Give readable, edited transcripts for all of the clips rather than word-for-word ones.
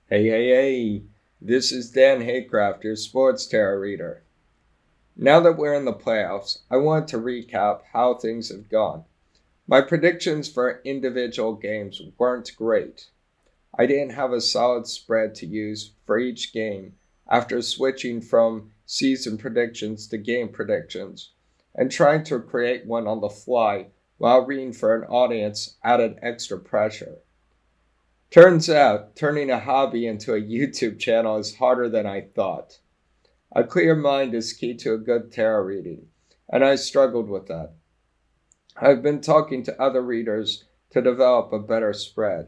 Hey, this is Dan Haycraft, your sports tarot reader. Now that we're in the playoffs, I want to recap how things have gone. My predictions for individual games weren't great. I didn't have a solid spread to use for each game after switching from season predictions to game predictions, and trying to create one on the fly while reading for an audience added extra pressure. Turns out, turning a hobby into a YouTube channel is harder than I thought. A clear mind is key to a good tarot reading, and I struggled with that. I've been talking to other readers to develop a better spread.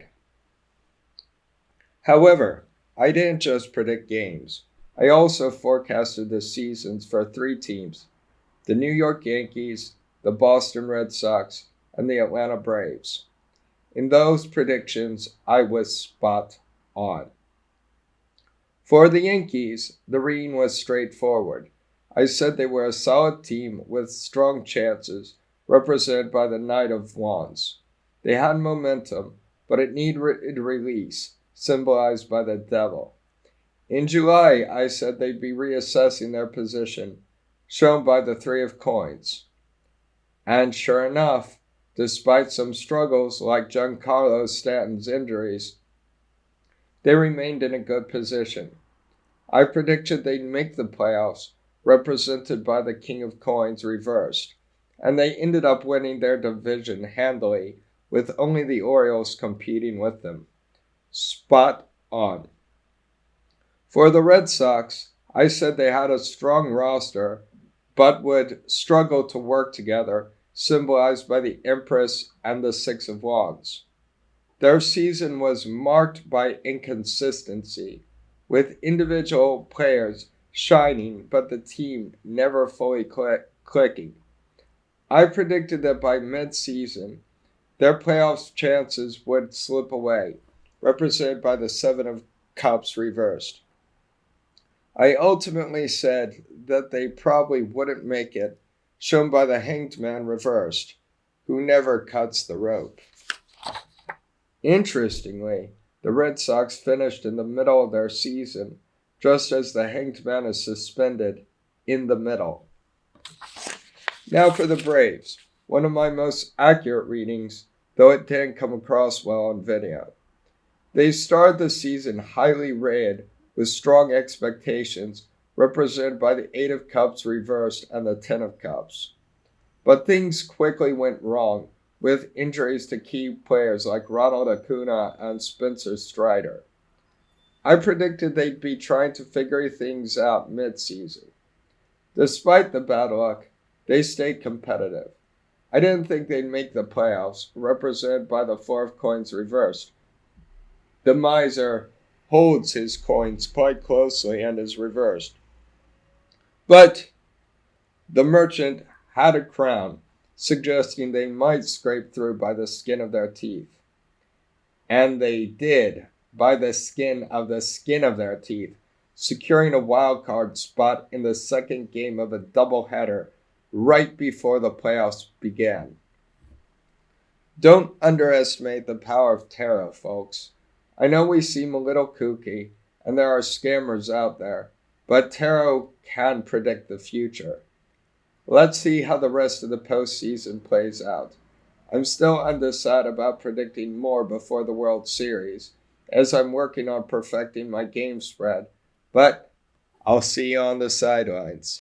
However, I didn't just predict games. I also forecasted the seasons for three teams: the New York Yankees, the Boston Red Sox, and the Atlanta Braves. In those predictions, I was spot on. For the Yankees, the reading was straightforward. I said they were a solid team with strong chances, represented by the Knight of Wands. They had momentum, but it needed release, symbolized by the Devil. In July, I said they'd be reassessing their position, shown by the Three of Coins. And sure enough, despite some struggles like Giancarlo Stanton's injuries, they remained in a good position. I predicted they'd make the playoffs, represented by the King of Coins reversed, and they ended up winning their division handily, with only the Orioles competing with them. Spot on. For the Red Sox, I said they had a strong roster, but would struggle to work together, symbolized by the Empress and the Six of Wands. Their season was marked by inconsistency, with individual players shining but the team never fully clicking. I predicted that by mid-season, their playoff chances would slip away, represented by the Seven of Cups reversed. I ultimately said that they probably wouldn't make it, shown by the Hanged Man reversed, who never cuts the rope. Interestingly, the Red Sox finished in the middle of their season, just as the Hanged Man is suspended in the middle. Now for the Braves, one of my most accurate readings, though it didn't come across well on video. They started the season highly rated with strong expectations, represented by the Eight of Cups reversed and the Ten of Cups. But things quickly went wrong, with injuries to key players like Ronald Acuna and Spencer Strider. I predicted they'd be trying to figure things out mid-season. Despite the bad luck, they stayed competitive. I didn't think they'd make the playoffs, represented by the Four of Coins reversed. The miser holds his coins quite closely and is reversed. But the merchant had a crown, suggesting they might scrape through by the skin of their teeth. And they did, by the skin of their teeth, securing a wild card spot in the second game of a doubleheader right before the playoffs began. Don't underestimate the power of tarot, folks. I know we seem a little kooky, and there are scammers out there, but tarot can predict the future. Let's see how the rest of the postseason plays out. I'm still undecided about predicting more before the World Series, as I'm working on perfecting my game spread, but I'll see you on the sidelines.